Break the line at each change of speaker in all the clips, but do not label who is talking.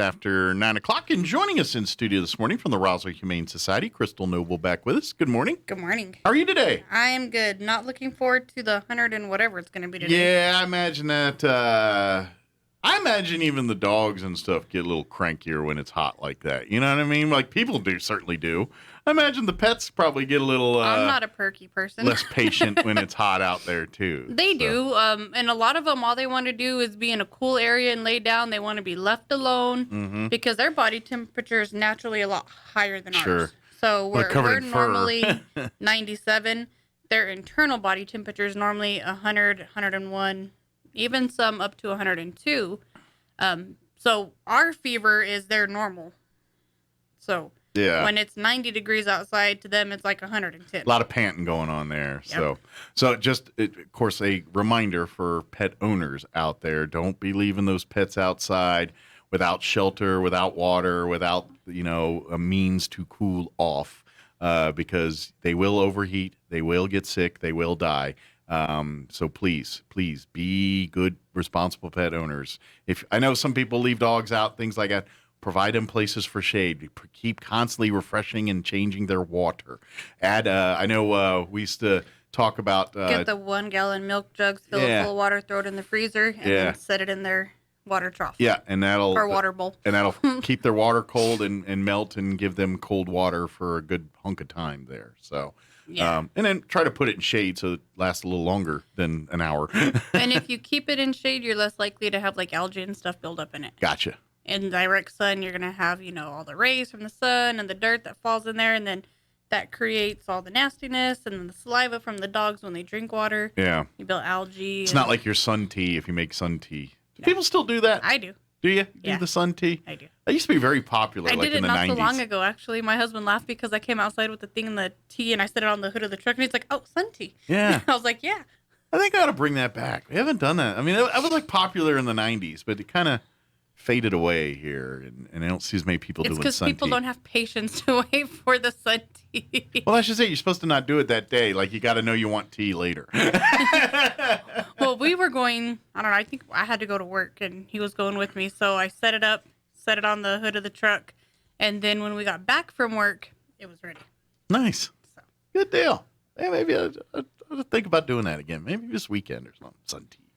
After 9 o'clock, and joining us in studio this morning from the Roswell Humane Society, Krystle Noble back with us. Good morning.
Good morning.
How are you today?
I am good. Not looking forward to the 100 and whatever it's going to be today.
Yeah, I imagine that. I imagine even the dogs and stuff get a little crankier when it's hot like that. You know what I mean? Like people certainly do. I imagine the pets probably get a little.
I'm not a perky person.
Less patient when it's hot out there too.
They do, and a lot of them, all they want to do is be in a cool area and lay down. They want to be left alone because their body temperature is naturally a lot higher than ours. So we're normally 97. Their internal body temperature is normally 100, 101, even some up to 102. So our fever is their normal. So
yeah,
when it's 90 degrees outside, to them it's like 110.
A lot of panting going on there.
Yep.
So just, of course, a reminder for pet owners out there: don't be leaving those pets outside without shelter, without water, without a means to cool off, because they will overheat, they will get sick, they will die. So please be good, responsible pet owners. If I know some people leave dogs out, things like that. Provide them places for shade. Keep constantly refreshing and changing their water. I know we used to talk about...
Get the 1 gallon milk jugs, fill it full of water, throw it in the freezer, and then set it in their water trough.
Yeah, and that'll...
Or water bowl.
And that'll keep their water cold and melt and give them cold water for a good hunk of time there. So...
Yeah.
And then try to put it in shade so it lasts a little longer than an hour.
And if you keep it in shade, you're less likely to have like algae and stuff build up in it.
Gotcha.
In direct sun, you're going to have, all the rays from the sun and the dirt that falls in there. And then that creates all the nastiness and then the saliva from the dogs when they drink water.
Yeah.
You build algae.
It's not like your sun tea if you make sun tea. Do people still do that?
I do.
Do you?
Yeah.
Do the sun tea?
I do.
That used to be very popular,
I
like
did
in
it
the 90s.
not so long ago, actually. My husband laughed because I came outside with the thing in the tea and I set it on the hood of the truck and he's like, oh, sun tea.
Yeah.
I was like, yeah.
I think I ought to bring that back. We haven't done that. I mean, it was like popular in the 90s, but it kind of faded away here, and I don't see as many people doing sun tea.
It's because people don't have patience to wait for the sun tea.
Well, I should say you're supposed to not do it that day. Like, you got to know you want tea later.
Well, we were going, I don't know, I think I had to go to work, and he was going with me, so I set it up, set it on the hood of the truck, and then when we got back from work, it was ready.
Nice.
So.
Good deal. Yeah, maybe I'll think about doing that again. Maybe this weekend or something. Sun tea.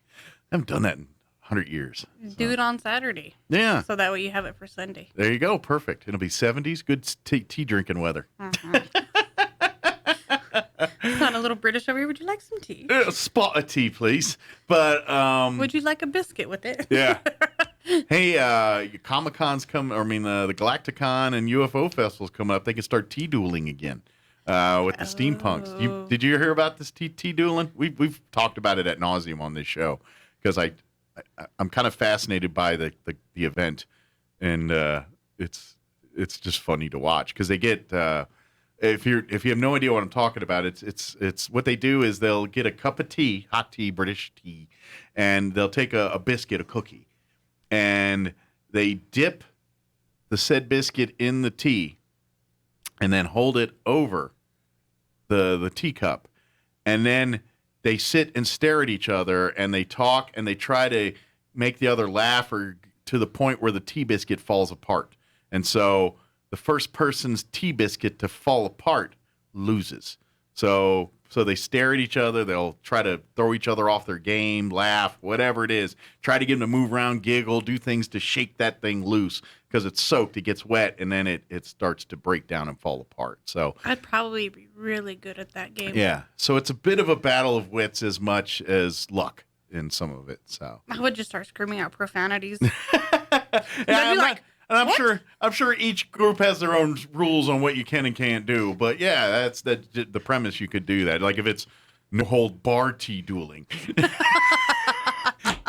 I haven't done that in 100 years.
Do it on Saturday.
Yeah.
So that way you have it for Sunday.
There you go. Perfect. It'll be 70s. Good tea drinking weather.
Sound a little British over here. Would you like some tea?
Spot of tea, please. But
would you like a biscuit with it?
Yeah. Hey, Comic-Con's coming. The Galacticon and UFO Festival's coming up. They can start tea dueling again with the steampunks. Did you hear about this tea dueling? We've talked about it ad nauseum on this show because I'm kind of fascinated by the event, and it's just funny to watch because they get. If you have no idea what I'm talking about, it's what they do is they'll get a cup of tea, hot tea, British tea, and they'll take a biscuit, a cookie, and they dip the said biscuit in the tea, and then hold it over the teacup, and then they sit and stare at each other, and they talk, and they try to make the other laugh, or to the point where the tea biscuit falls apart, and so. The first person's tea biscuit to fall apart loses. So they stare at each other. They'll try to throw each other off their game, laugh, whatever it is. Try to get them to move around, giggle, do things to shake that thing loose because it's soaked, it gets wet, and then it starts to break down and fall apart. So
I'd probably be really good at that game.
Yeah. So it's a bit of a battle of wits as much as luck in some of it. So
I would just start screaming out profanities.
And I'm sure each group has their own rules on what you can and can't do. But yeah, that's the premise. You could do that. Like if it's no hold bar tea dueling,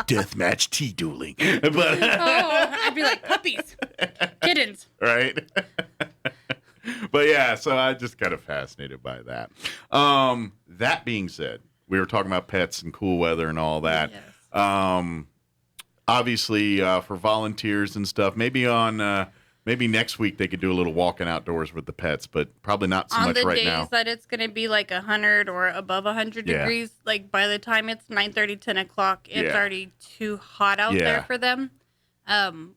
deathmatch tea dueling. But
I'd be like puppies, kittens,
right? But yeah, so I'm just kind of fascinated by that. That being said, we were talking about pets and cool weather and all that. Yes. Obviously, for volunteers and stuff, maybe next week they could do a little walking outdoors with the pets, but probably not so much right now.
On the days that it's going to be like 100 or above 100 degrees, like by the time it's 9:30, 10 o'clock, it's already too hot out there for them.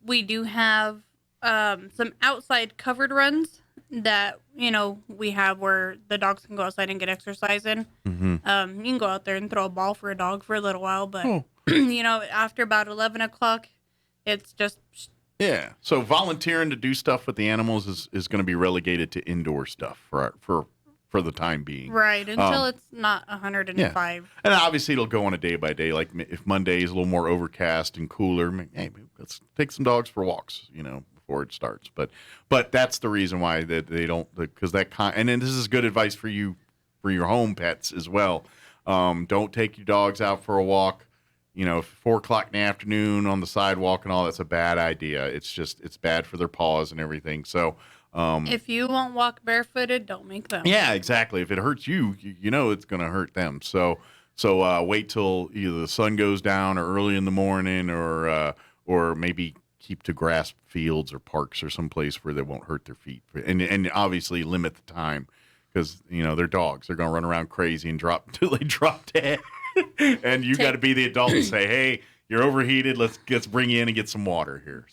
We do have some outside covered runs that, we have where the dogs can go outside and get exercise in.
Mm-hmm.
You can go out there and throw a ball for a dog for a little while, but,
Oh.
After about 11 o'clock, it's just...
Yeah. So volunteering to do stuff with the animals is going to be relegated to indoor stuff for the time being.
Right, until it's not 105.
Yeah. And obviously it'll go on a day by day. Like if Monday is a little more overcast and cooler, hey, let's take some dogs for walks, before it starts. But that's the reason why that they don't, because and then this is good advice for you, for your home pets as well. Don't take your dogs out for a walk, 4:00 in the afternoon on the sidewalk and all. That's a bad idea. It's bad for their paws and everything. So,
if you won't walk barefooted, don't make them.
Yeah, exactly. If it hurts you, it's going to hurt them. So wait till either the sun goes down or early in the morning, or maybe keep to grass fields or parks or someplace where they won't hurt their feet. And obviously limit the time because they're dogs. They're going to run around crazy and drop until they drop dead. And you got to be the adult and say, "Hey, you're overheated. Let's bring you in and get some water here."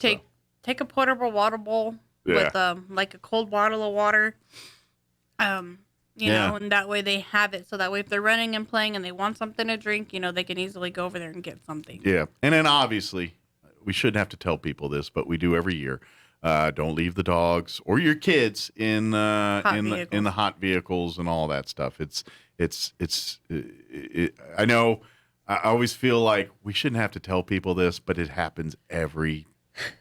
Take a portable water bowl. With like a cold bottle of water, and that way they have it. So that way if they're running and playing and they want something to drink, they can easily go over there and get something.
Yeah. And then obviously we shouldn't have to tell people this, but we do every year. Don't leave the dogs or your kids in the hot vehicles and all that stuff. I know I always feel like we shouldn't have to tell people this, but it happens every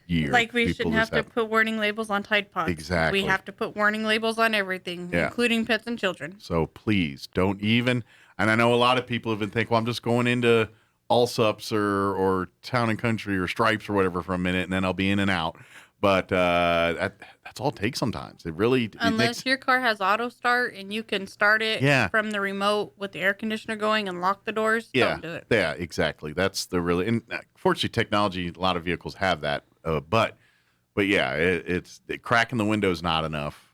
year.
Like we shouldn't have to put warning labels on Tide Pods.
Exactly.
We have to put warning labels on everything, including pets and children.
So please don't even. And I know a lot of people have been thinking, well, I'm just going into Allsups or Town and Country or Stripes or whatever for a minute, and then I'll be in and out. But that's all it takes sometimes.
Unless your car has auto start and you can start it from the remote with the air conditioner going and lock the doors, don't do it.
Yeah, exactly. That's and fortunately technology, a lot of vehicles have that. But it's cracking the window is not enough,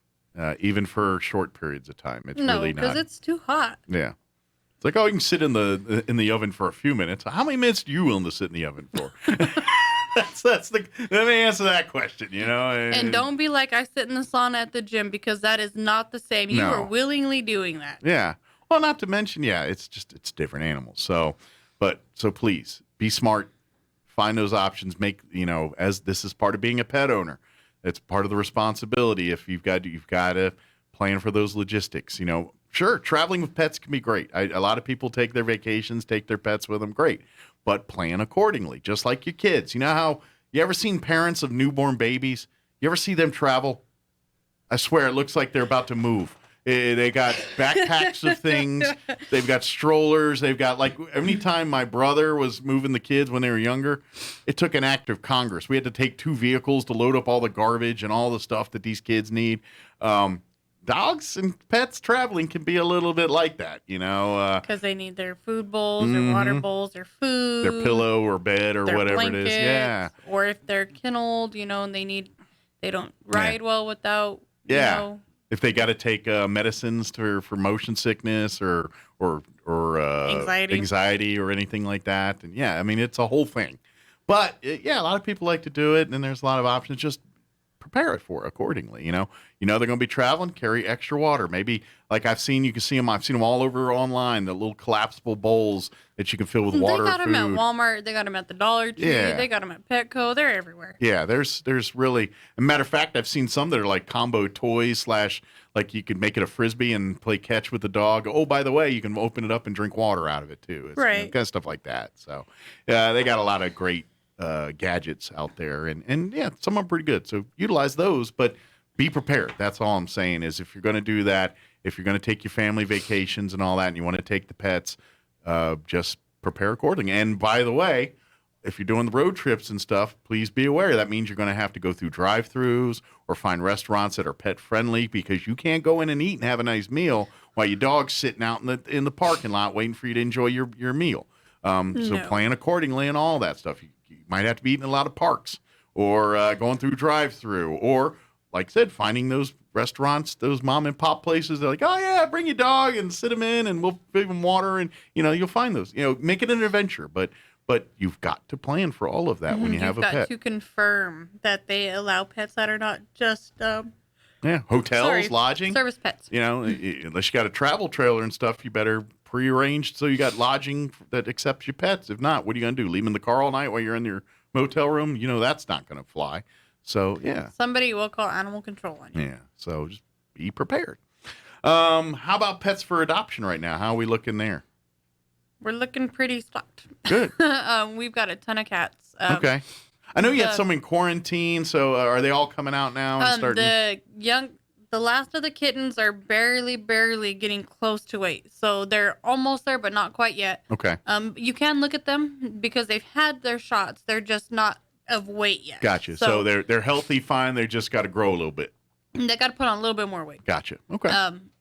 even for short periods of time. It's really not.
No, because it's too hot.
Yeah. It's like, you can sit in the oven for a few minutes. How many minutes are you willing to sit in the oven for? Let me answer that question,
And don't be like I sit in the sauna at the gym, because that is not the same. You are willingly doing that.
Yeah. Well, not to mention, it's different animals. So please be smart, find those options, as this is part of being a pet owner. It's part of the responsibility. If you've got to plan for those logistics, Sure, traveling with pets can be great. A lot of people take their vacations, take their pets with them. Great. But plan accordingly, just like your kids. You know how you ever seen parents of newborn babies? You ever see them travel? I swear it looks like they're about to move. They got backpacks of things. They've got strollers. They've got, like, anytime my brother was moving the kids when they were younger, it took an act of Congress. We had to take 2 vehicles to load up all the garbage and all the stuff that these kids need. Dogs and pets traveling can be a little bit like that,
because they need their food bowls or water bowls or food,
their pillow or bed or whatever it is. Yeah.
Or if they're kenneled, and they don't ride well without,
if they got to take medicines for motion sickness or anxiety or anything like that. And it's a whole thing. But a lot of people like to do it, and there's a lot of options. Just prepare it for accordingly. They're going to be traveling, carry extra water. Maybe, like I've seen them all over online, the little collapsible bowls that you can fill with water.
They got
them
at Walmart. They got them at the Dollar Tree.
Yeah.
They got them at Petco. They're everywhere.
Yeah, there's really, as a matter of fact, I've seen some that are like combo toys / like you could make it a Frisbee and play catch with the dog. Oh, by the way, you can open it up and drink water out of it too. It's,
right.
Kind of stuff like that. So they got a lot of great gadgets out there, and some are pretty good. So utilize those, but be prepared. That's all I'm saying is, if you're going to do that, if you're going to take your family vacations and all that, and you want to take the pets, just prepare accordingly. And by the way, if you're doing the road trips and stuff, please be aware that means you're going to have to go through drive-throughs or find restaurants that are pet friendly, because you can't go in and eat and have a nice meal while your dog's sitting out in the parking lot waiting for you to enjoy your meal. So plan accordingly and all that stuff. You might have to be eating a lot of parks, or going through drive-through, or, like I said, finding those restaurants, those mom and pop places. They're like, oh yeah, bring your dog and sit them in, and we'll give them water, and you'll find those. Make it an adventure, but But you've got to plan for all of that when you have a pet.
You've got to confirm that they allow pets that are not just
hotels, lodging,
service pets.
Unless you got a travel trailer and stuff, you better prearrange so you got lodging that accepts your pets. If not, what are you gonna do? Leave them in the car all night while you're in your motel room? That's not gonna fly. So yeah,
somebody will call animal control on you.
Yeah, so just be prepared. How about pets for adoption right now? How are we looking there?
We're looking pretty stocked.
Good.
We've got a ton of cats.
Okay. I know you had some in quarantine, so are they all coming out now and starting?
The last of the kittens are barely getting close to weight. So they're almost there, but not quite yet.
Okay.
You can look at them because they've had their shots. They're just not of weight yet.
Gotcha. So they're healthy, fine. They just got to grow a little bit.
They got to put on a little bit more weight.
Gotcha. Okay.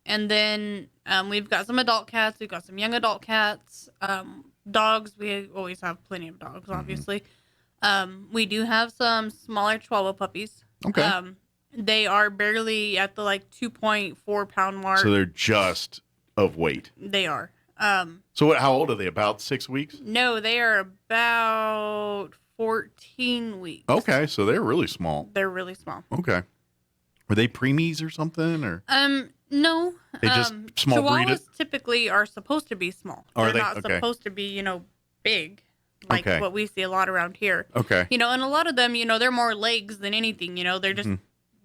And then we've got some adult cats. We've got some young adult cats. Dogs. We always have plenty of dogs, obviously. We do have some smaller Chihuahua puppies.
Okay.
They are barely at the 2.4 pound mark.
So they're just of weight.
They are.
So how old are they? About 6 weeks?
No, they are about 14 weeks.
Okay, so they're really small.
They're really small.
Okay. Are they preemies or something, or?
No.
They just small breed.
Chihuahuas typically are supposed to be small. They're not supposed to be, big, like what we see a lot around here.
Okay.
And a lot of them, they're more legs than anything. They're just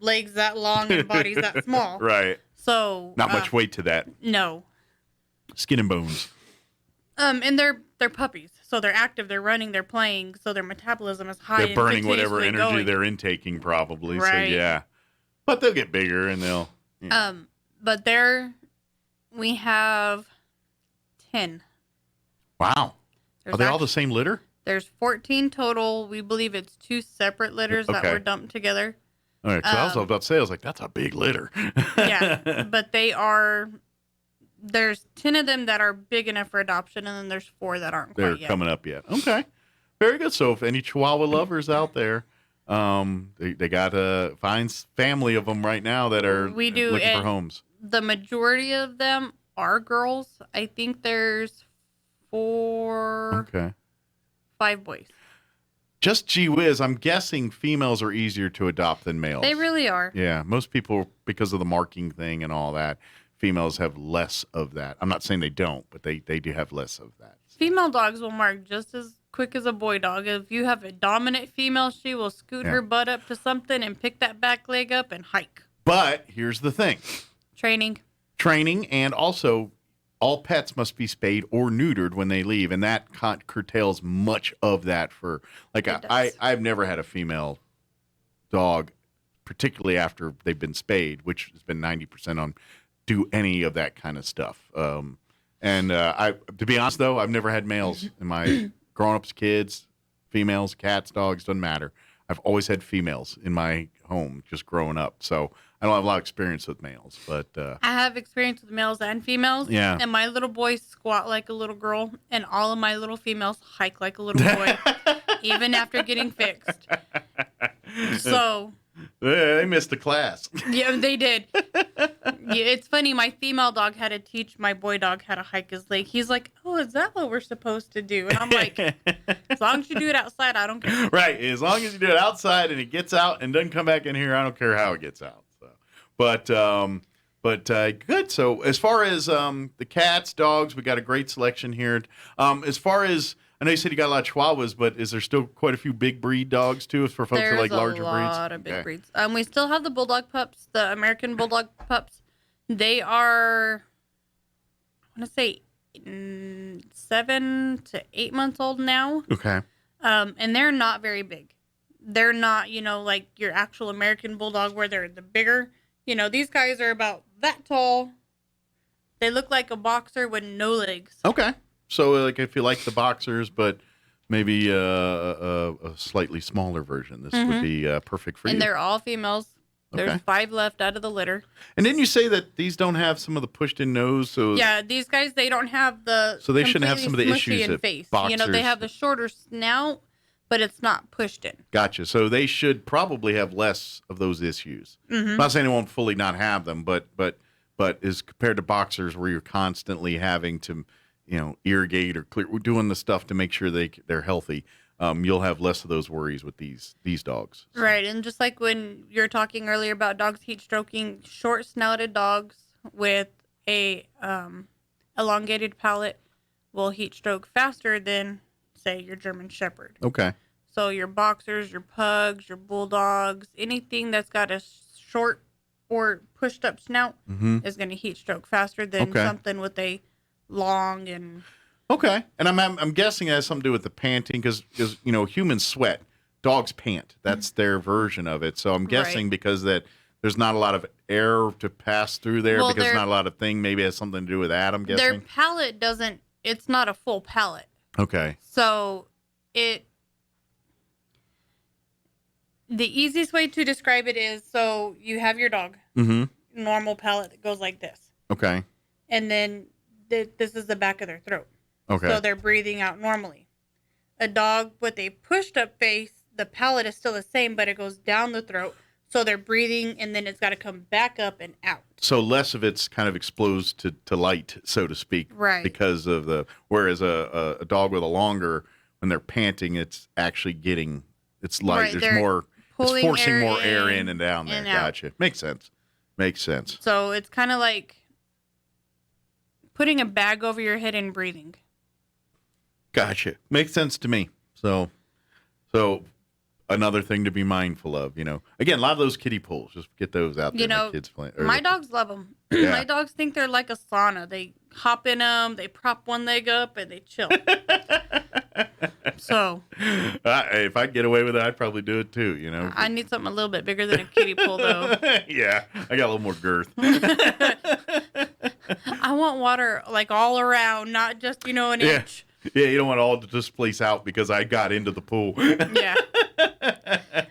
legs that long and bodies that small.
Right.
So
not much weight to that.
No.
Skin and bones.
And they're puppies, so they're active, they're running, they're playing, so their metabolism is high.
They're burning whatever energy they're intaking, probably.
Right.
So yeah, but they'll get bigger and they'll. Yeah.
But we have 10.
Wow. Are they all the same litter?
There's 14 total. We believe it's 2 separate litters that were dumped together.
All right, so I was about to say, I was like, that's a big litter.
Yeah, but there's 10 of them that are big enough for adoption, and then there's 4 that aren't quite yet.
They're coming up yet. Okay. Very good. So if any Chihuahua lovers out there, they got a fine family of them right now that are looking for homes.
The majority of them are girls. I think there's 5 boys.
Just gee whiz, I'm guessing females are easier to adopt than males.
They really are.
Yeah, most people, because of the marking thing and all that, females have less of that. I'm not saying they don't, but they do have less of that.
Female dogs will mark just as quick as a boy dog. If you have a dominant female, she will scoot her butt up to something and pick that back leg up and hike.
But here's the thing.
Training,
and also all pets must be spayed or neutered when they leave, and that curtails much of that for, I've never had a female dog, particularly after they've been spayed, which has been 90% on, do any of that kind of stuff. To be honest though, I've never had males in my grown-ups, kids, females, cats, dogs, doesn't matter. I've always had females in my home just growing up. So I don't have a lot of experience with males, but
I have experience with males and females.
Yeah.
And my little boys squat like a little girl, and all of my little females hike like a little boy, even after getting fixed. So
they missed the class.
Yeah, they did. It's funny. My female dog had to teach my boy dog how to hike his leg. He's like, "Oh, is that what we're supposed to do?" And I'm like, "As long as you do it outside, I don't care." Right.
As long as you do it outside and it gets out and doesn't come back in here, I don't care how it gets out. So, but good. So as far as the cats, dogs, we got a great selection here. As far as I know, you said you got a lot of Chihuahuas, but is there still quite a few big breed dogs too for folks that like larger breeds?
There's a lot of big breeds. We still have the Bulldog Pups, the American Bulldog Pups. They are, I want to say, 7 to 8 months old now.
Okay.
And they're not very big. They're not, like your actual American Bulldog where they're the bigger. These guys are about that tall. They look like a boxer with no legs.
Okay. So, like, if you like the boxers, but maybe a slightly smaller version, this would be perfect for you.
And they're all females. There's 5 left out of the litter.
And didn't you say that these don't have some of the pushed-in nose? So
yeah, these guys, they don't have the
so they shouldn't have some of the issues that
face.
Boxers.
They have the shorter snout, but it's not pushed in.
Gotcha. So they should probably have less of those issues.
Mm-hmm.
I'm not saying they won't fully not have them, but as compared to boxers where you're constantly having to irrigate or clear, we're doing the stuff to make sure they're healthy, you'll have less of those worries with these dogs. So.
Right, and just like when you were talking earlier about dogs heat stroking, short snouted dogs with a elongated palate will heat stroke faster than, say, your German Shepherd.
Okay.
So your boxers, your pugs, your bulldogs, anything that's got a short or pushed up snout is going to heat stroke faster than something with a long and...
Okay. And I'm guessing it has something to do with the panting because humans sweat. Dogs pant. That's their version of it. So I'm guessing because there's not a lot of air to pass through there because not a lot of thing. Maybe it has something to do with that, I'm guessing.
Their palate it's not a full palate.
Okay.
So the easiest way to describe it is, so you have your dog, normal palate that goes like this.
Okay.
And then this is the back of their throat.
Okay.
So they're breathing out normally. A dog with a pushed up face, the palate is still the same, but it goes down the throat. So they're breathing, and then it's got to come back up and out. So
less of it's kind of exposed to light, so to speak.
Right.
Because of whereas a dog with a longer, when they're panting, it's actually it's light.
Right,
There's it's forcing more air in and down there.
And out.
Gotcha. Makes sense.
So it's kind of like putting a bag over your head and breathing.
Gotcha. Makes sense to me. So another thing to be mindful of, Again, a lot of those kiddie pools, just get those out there. The kids play.
My dogs love them. Yeah. My dogs think they're like a sauna. They hop in them, they prop one leg up, and they chill. So,
if I get away with it, I'd probably do it too.
I need something a little bit bigger than a kiddie pool, though.
Yeah, I got a little more girth.
I want water like all around, not just an inch.
Yeah, you don't want all to displace out because I got into the pool.
Yeah.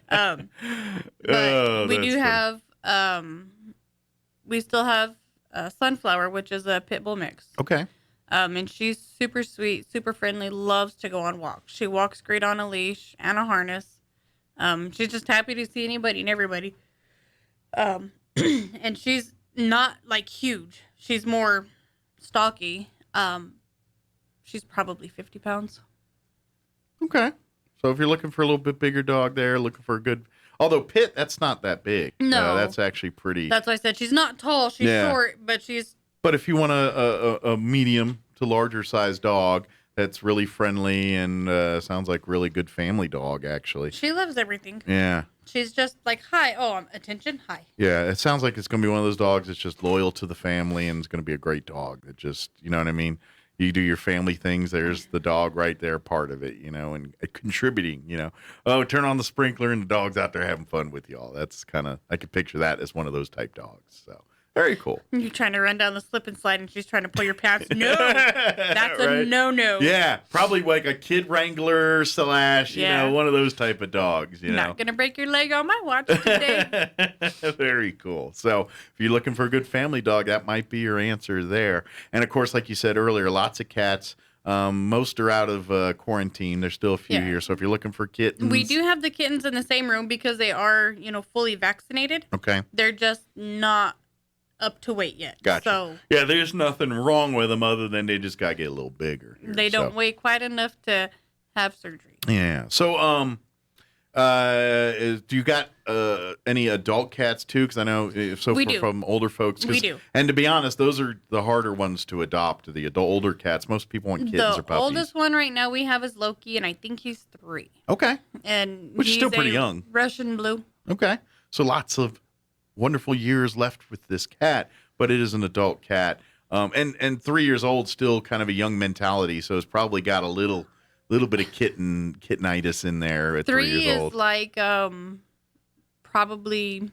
But we do have, we still have Sunflower, which is a pit bull mix.
Okay.
And she's super sweet, super friendly, loves to go on walks. She walks great on a leash and a harness. She's just happy to see anybody and everybody. And she's not like huge. She's more stocky. She's probably 50 pounds.
Okay. So if you're looking for a little bit bigger dog there, looking for a good... Although Pit, that's not that big.
No.
That's actually pretty...
That's why I said she's not tall. She's short, but she's...
But if you want a medium to larger size dog that's really friendly and sounds like really good family dog, actually.
She loves everything.
Yeah.
She's just like, hi. Oh, attention. Hi.
Yeah. It sounds like it's going to be one of those dogs that's just loyal to the family and it's going to be a great dog. That just, you know what I mean? You do your family things. There's the dog right there, part of it, and contributing, Oh, turn on the sprinkler and the dog's out there having fun with y'all. That's kind of, I could picture that as one of those type dogs. So very cool.
You're trying to run down the slip and slide and she's trying to pull your pants. No, that's right? A no-no.
Yeah, probably like a kid wrangler / one of those type of dogs,
Not going to break your leg on my watch today.
Very cool. So if you're looking for a good family dog, that might be your answer there. And of course, like you said earlier, lots of cats. Most are out of quarantine. There's still a few here. So if you're looking for kittens.
We do have the kittens in the same room because they are, fully vaccinated.
Okay.
They're just not up to weight yet.
Gotcha.
So,
yeah, there's nothing wrong with them other than they just got to get a little bigger.
They don't weigh quite enough to have surgery.
Yeah. So, do you got any adult cats too? Because I know from older folks.
We do.
And to be honest, those are the harder ones to adopt. The older cats. Most people want kittens or puppies.
The oldest one right now we have is Loki, and I think he's 3.
Okay.
Which
is still pretty young.
Russian blue.
Okay. So lots of wonderful years left with this cat, but it is an adult cat. And 3 years old, still kind of a young mentality. So it's probably got a little bit of kittenitis in there at 3 years old.
3 is like probably,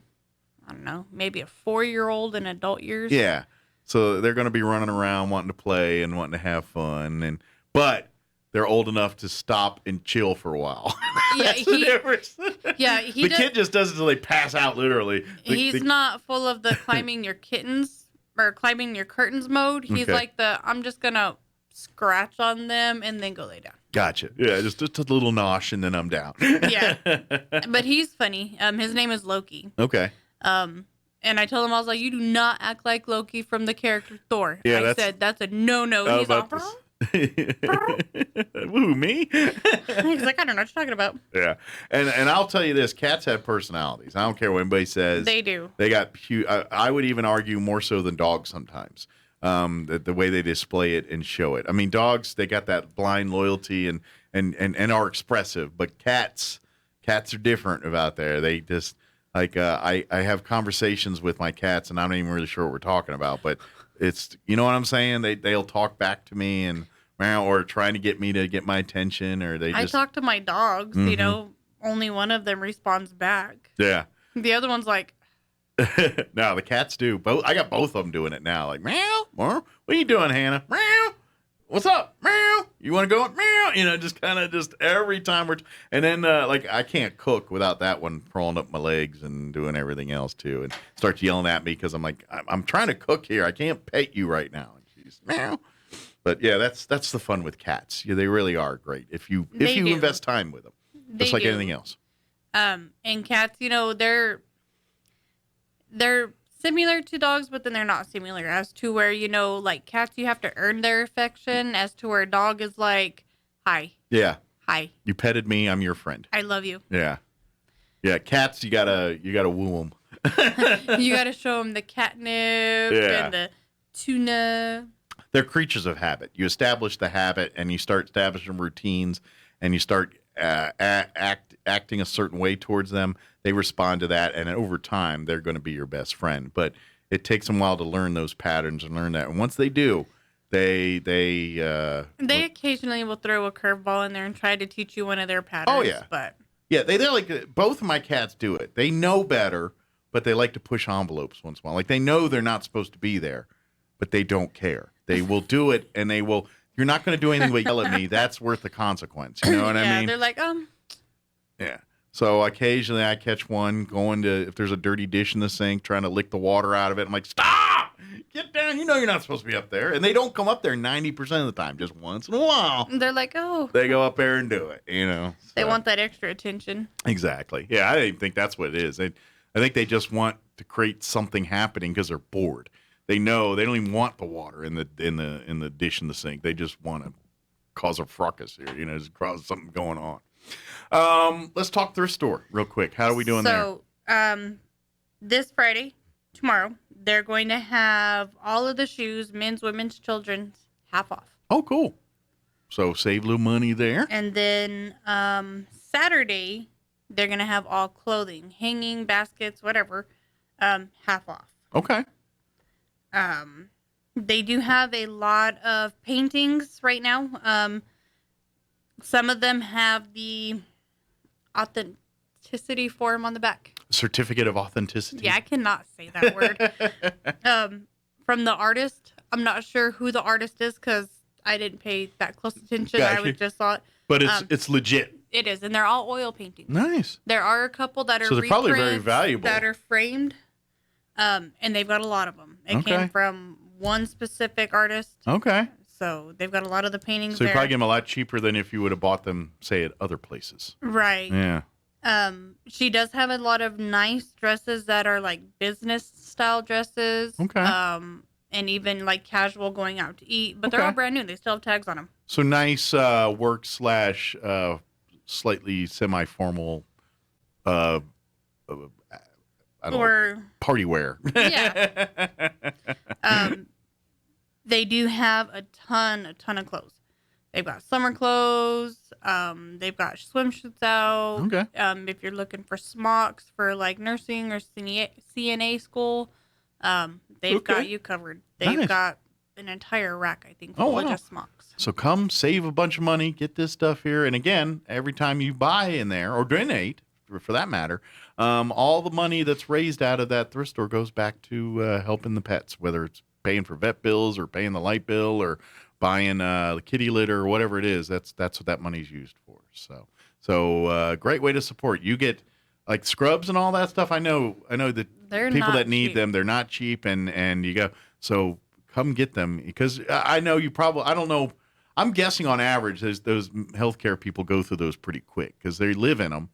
I don't know, maybe a 4-year-old in adult years.
Yeah. So they're going to be running around wanting to play and wanting to have fun. But they're old enough to stop and chill for a while.
Yeah,
That's the difference.
Yeah,
the kid just does it until they pass out, literally.
He's not full of the climbing your kittens or climbing your curtains mode. He's like I'm just going to scratch on them and then go lay down.
Gotcha. Yeah, just a little nosh and then I'm down.
Yeah. But he's funny. His name is Loki.
Okay.
And I told him, I was like, you do not act like Loki from the character Thor.
Yeah,
I said, that's a no-no. He's all,
Woo, me?
He's like, I don't know what you're talking about.
Yeah. And I'll tell you this, cats have personalities. I don't care what anybody says.
They do.
They got I would even argue more so than dogs sometimes. The way they display it and show it. I mean, dogs, they got that blind loyalty and are expressive, but cats are different about there. They just like I have conversations with my cats and I'm not even really sure what we're talking about, but it's, you know what I'm saying? They'll talk back to me and or trying to get me to get my attention, or I
talk to my dogs, you know, only one of them responds back.
Yeah.
The other one's like,
no, the cats do. Both. I got both of them doing it now. Like, meow, what are you doing, Hannah? Meow. What's up? Meow. You want to go? Meow. You know, just kind of just every time and then like I can't cook without that one crawling up my legs and doing everything else too, and starts yelling at me because I'm like, I'm trying to cook here. I can't pet you right now. And she's meow. But yeah, that's the fun with cats. Yeah, they really are great if you invest time with them, just like anything else.
And cats, you know, they're similar to dogs, but then they're not similar as to where, you know, like cats, you have to earn their affection, as to where a dog is like, hi.
Yeah.
Hi.
You petted me. I'm your friend.
I love you.
Yeah. Yeah. Cats, you gotta woo them.
You gotta show them the catnip and the tuna.
They're creatures of habit. You establish the habit and you start establishing routines and you start acting a certain way towards them. They respond to that, and over time, they're going to be your best friend. But it takes them a while to learn those patterns and learn that. And once they do, they
occasionally will throw a curveball in there and try to teach you one of their patterns.
Oh yeah,
but
yeah, they're like both of my cats do it. They know better, but they like to push envelopes once in a while. Like they know they're not supposed to be there, but they don't care. They will do it, and they will. You're not going to do anything but yell at me. That's worth the consequence. You know what I mean?
They're like,
Yeah. So occasionally I catch one going to, if there's a dirty dish in the sink, trying to lick the water out of it. I'm like, stop! Get down. You know you're not supposed to be up there. And they don't come up there 90% of the time, just once in a while.
They're like, oh.
They go up there and do it, you know. So.
They want that extra attention.
Exactly. Yeah, I think that's what it is. I think they just want to create something happening because they're bored. They know they don't even want the water in the dish in the sink. They just want to cause a fracas here, you know, just cause something going on. Let's talk thrift store real quick. How are we doing there?
So, this Friday, tomorrow, they're going to have all of the shoes, men's, women's, children's, half off.
Oh, cool. So save a little money there.
And then Saturday, they're going to have all clothing, hanging, baskets, whatever, half off.
Okay.
They do have a lot of paintings right now. Some of them have the authenticity form on the back.
Certificate of authenticity.
Yeah, I cannot say that word. From the artist. I'm not sure who the artist is because I didn't pay that close attention.
Gotcha.
I would just thought.
But it's legit.
It is, and they're all oil paintings.
Nice.
There are a couple that are
so they're probably very valuable
that are framed, and they've got a lot of them. It came from one specific artist.
Okay.
So they've got a lot of the paintings.
So you probably get them a lot cheaper than if you would have bought them, say, at other places.
Right.
Yeah.
She does have a lot of nice dresses that are like business style dresses.
Okay.
And even like casual going out to eat, but they're all brand new. They still have tags on them.
So nice work / slightly semi-formal I don't know, party wear.
Yeah. They do have a ton of clothes. They've got summer clothes. They've got swimsuits out.
Okay.
If you're looking for smocks for like nursing or CNA school, they've got you covered. They've got an entire rack, I think, full of just smocks.
So come save a bunch of money, get this stuff here. And again, every time you buy in there or donate, for that matter, all the money that's raised out of that thrift store goes back to helping the pets, whether it's paying for vet bills or paying the light bill or buying the kitty litter or whatever it is. That's what that money's used for. So great way to support. You get like scrubs and all that stuff. I know that people that need them, they're not cheap, and you go. So come get them because I know you probably. I don't know. I'm guessing on average, those healthcare people go through those pretty quick because they live in them.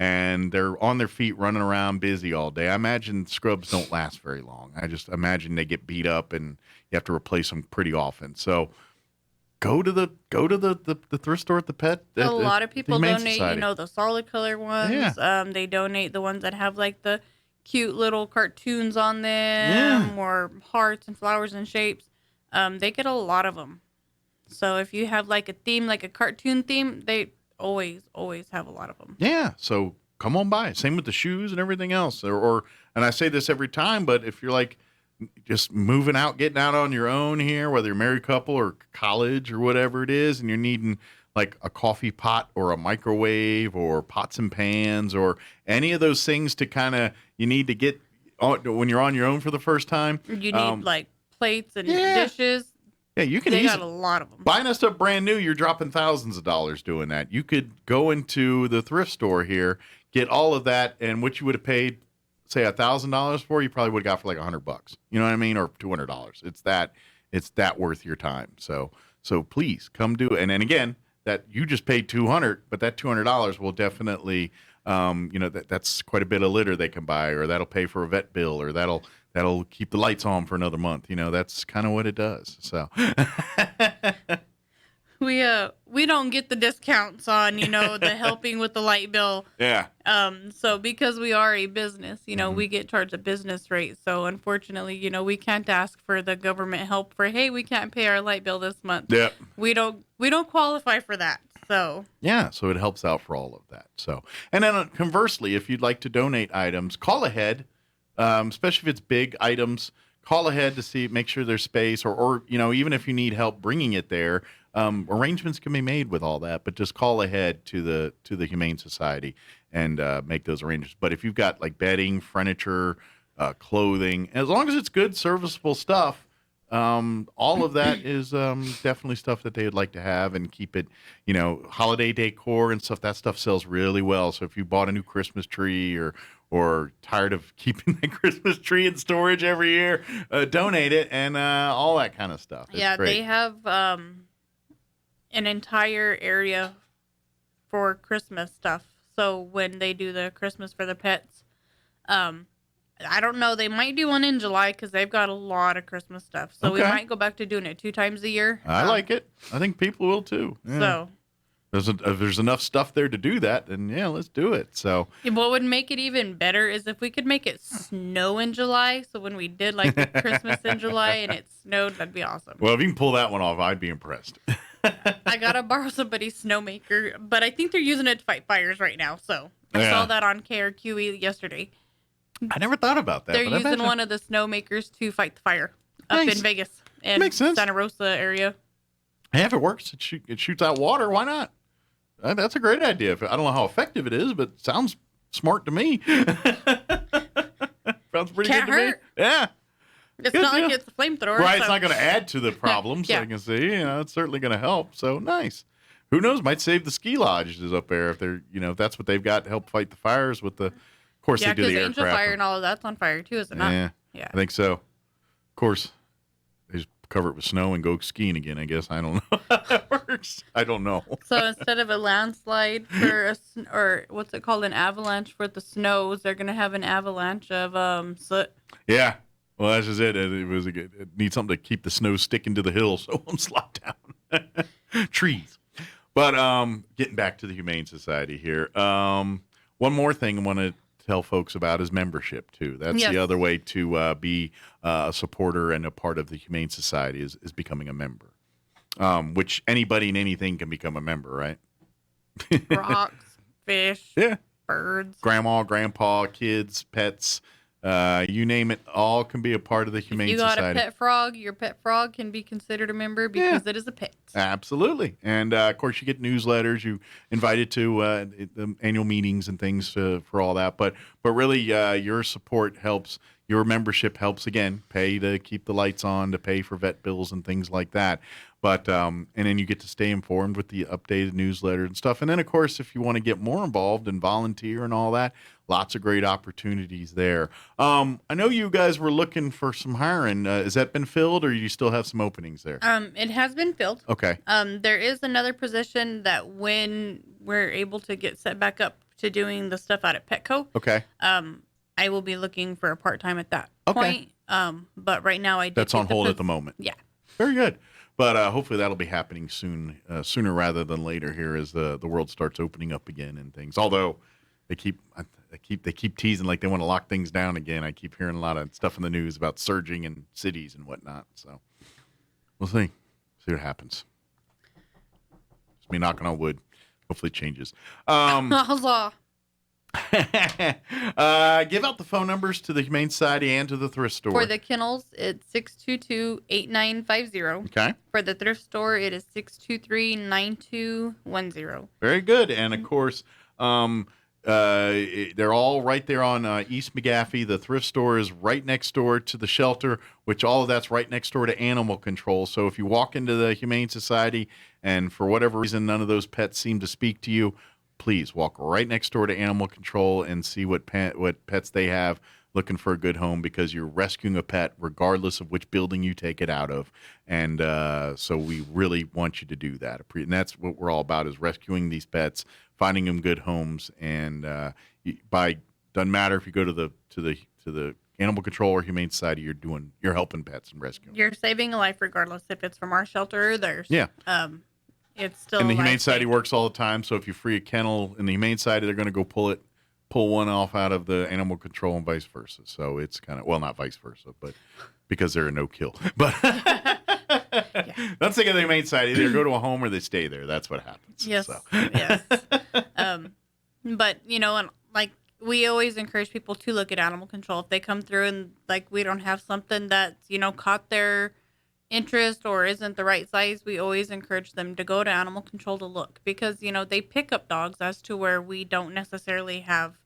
And they're on their feet running around busy all day. I imagine scrubs don't last very long. I just imagine they get beat up and you have to replace them pretty often. So go to the thrift store at the pet.
A lot of people donate,
Society.
the solid color ones.
Yeah.
They donate the ones that have like the cute little cartoons on them or hearts and flowers and shapes. They get a lot of them. So if you have like a theme, like a cartoon theme, they always have a lot of them.
Yeah. So come on by. Same with the shoes and everything else. Or and I say this every time, but if you're like just moving out, getting out on your own here, whether you're a married couple or college or whatever it is, and you're needing like a coffee pot or a microwave or pots and pans or any of those things to kind of, you need to get when you're on your own for the first time.
You need like plates and dishes.
Yeah, you can.
They got a lot of them.
Buying us stuff brand new, you're dropping thousands of dollars doing that. You could go into the thrift store here, get all of that, and what you would have paid, say $1,000 for, you probably would have got for like $100. You know what I mean, or $200. It's that worth your time. So please come do it. And then again, that you just paid $200, but that $200 will definitely, that's quite a bit of litter they can buy, or that'll pay for a vet bill, or that'll keep the lights on for another month. That's kind of what it does. So
we don't get the discounts on, the helping with the light bill.
Yeah.
So because we are a business, we get charged a business rate. So unfortunately, we can't ask for the government help for, hey, we can't pay our light bill this month.
Yeah.
We don't qualify for that. So
yeah, so it helps out for all of that. So, and then conversely, if you'd like to donate items, call ahead. Especially if it's big items, call ahead to make sure there's space, or even if you need help bringing it there, arrangements can be made with all that. But just call ahead to the Humane Society and make those arrangements. But if you've got like bedding, furniture, clothing, as long as it's good, serviceable stuff, all of that is definitely stuff that they would like to have and keep it. Holiday decor and stuff. That stuff sells really well. So if you bought a new Christmas tree or tired of keeping the Christmas tree in storage every year, donate it and all that kind of stuff. It's great.
They have an entire area for Christmas stuff. So when they do the Christmas for the pets, I don't know, they might do one in July because they've got a lot of Christmas stuff. So we might go back to doing it 2 times a year.
I like it. I think people will too. Yeah.
So
if there's enough stuff there to do that, then yeah, let's do it. So
what would make it even better is if we could make it snow in July. So when we did like the Christmas in July and it snowed, that'd be awesome.
Well, if you can pull that one off, I'd be impressed.
I gotta borrow somebody's snowmaker, but I think they're using it to fight fires right now. So I saw that on KRQE yesterday.
I never thought about that.
They're using one of the snowmakers to fight the fire up in Vegas and
Makes sense.
Santa Rosa area.
Hey, if it works, it shoots out water. Why not? That's a great idea. I don't know how effective it is, but it sounds smart to me. Sounds pretty good to me. Yeah.
It's not like it's a flamethrower.
Right, so. It's not going to add to the problems. I can see. It's certainly going to help. So nice. Who knows? Might save the ski lodges up there if they're, if that's what they've got to help fight the fires with the. Of course, they do the aircraft.
Angel Fire and all of that's on fire too, is it not?
Yeah, I think so. Of course, they just cover it with snow and go skiing again. I guess I don't know how that works. I don't know.
So instead of a landslide or what's it called, an avalanche for the snows, they're gonna have an avalanche of soot.
Yeah. Well, that's just it. It needs something to keep the snow sticking to the hills so it won't slide down. Trees. But getting back to the Humane Society here. One more thing I want to tell folks about is membership, too. That's the other way to be a supporter and a part of the Humane Society is becoming a member, which anybody and anything can become a member, right?
Rocks, fish, birds.
Grandma, grandpa, kids, pets. You name it, all can be a part of the Humane Society.
If you got a pet frog, your pet frog can be considered a member because it is a pet.
Absolutely. And, of course, you get newsletters. You invited to the annual meetings and things for all that. But really, your support helps. Your membership helps, again, pay to keep the lights on, to pay for vet bills and things like that. But and then you get to stay informed with the updated newsletter and stuff. And then, of course, if you want to get more involved and volunteer and all that, lots of great opportunities there. I know you guys were looking for some hiring. Has that been filled, or do you still have some openings there?
It has been filled.
Okay.
There is another position that when we're able to get set back up to doing the stuff out at Petco.
Okay.
I will be looking for a part-time at that point. But right now I did.
That's on hold at the moment.
Yeah.
Very good. But hopefully that'll be happening soon, sooner rather than later here as the world starts opening up again and things. Although they keep teasing like they want to lock things down again. I keep hearing a lot of stuff in the news about surging in cities and whatnot. So we'll see what happens. Just me knocking on wood. Hopefully it changes.
Huzzah.
Give out the phone numbers to the Humane Society and to the thrift store.
For the kennels, it's 622-8950.
Okay.
For the thrift store, it is 623-9210.
Very good. And of course, they're all right there on East McGaffey. The thrift store is right next door to the shelter, which all of that's right next door to animal control. So if you walk into the Humane Society and for whatever reason none of those pets seem to speak to you, please walk right next door to animal control and see what pets they have, looking for a good home, because you're rescuing a pet regardless of which building you take it out of. And so we really want you to do that. And that's what we're all about, is rescuing these pets, finding them good homes. And doesn't matter if you go to the animal control or Humane Society, you're helping pets and rescuing.
You're saving a life regardless if it's from our shelter or theirs.
Yeah.
It's still.
And the Humane Society works all the time. So if you free a kennel in the Humane Society, they're going to go pull one off out of the animal control and vice versa. So it's kind of, well, not vice versa, but because they're a no-kill. But let's think of the Humane Society. They either go to a home or they stay there. That's what happens.
Yes.
So.
Yes. But, and like we always encourage people to look at animal control. If they come through and like we don't have something that's, caught their interest or isn't the right size, we always encourage them to go to animal control to look, because they pick up dogs as to where we don't necessarily have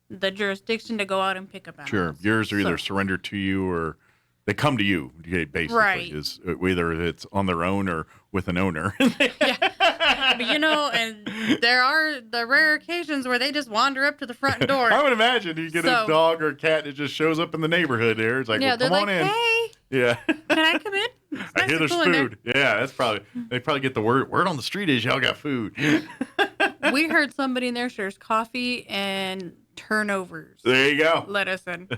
the jurisdiction to go out and pick up animals.
Sure, yours are either surrendered to you or they come to you. Basically,
right?
Is whether it's on their own or with an owner.
Yeah, but and there are the rare occasions where they just wander up to the front door.
I would imagine you get a dog or a cat that just shows up in the neighborhood there. It's like, well, come on in.
Hey,
yeah.
Can I come in?
I hear there's food. Yeah, they probably get the word on the street is y'all got food.
We heard somebody in there shares coffee and turnovers.
There you go.
Let us in.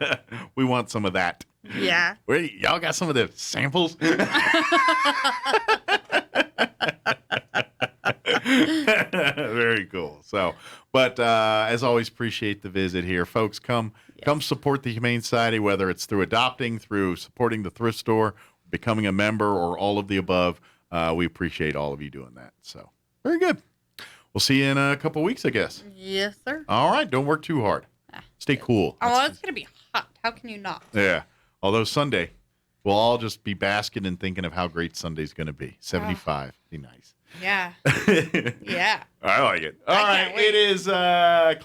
We want some of that.
Yeah.
Wait, y'all got some of the samples? Very cool. So, but as always, appreciate the visit here, folks. Come support the Humane Society, whether it's through adopting, through supporting the thrift store, becoming a member, or all of the above. We appreciate all of you doing that. So, very good. We'll see you in a couple weeks, I guess.
Yes, sir.
All right. Don't work too hard. Stay cool.
Oh, it's going to be hot. How can you not?
Yeah. Although Sunday, we'll all just be basking and thinking of how great Sunday's going to be. 75. Be nice.
Yeah. Yeah.
I like it. All right.
It
is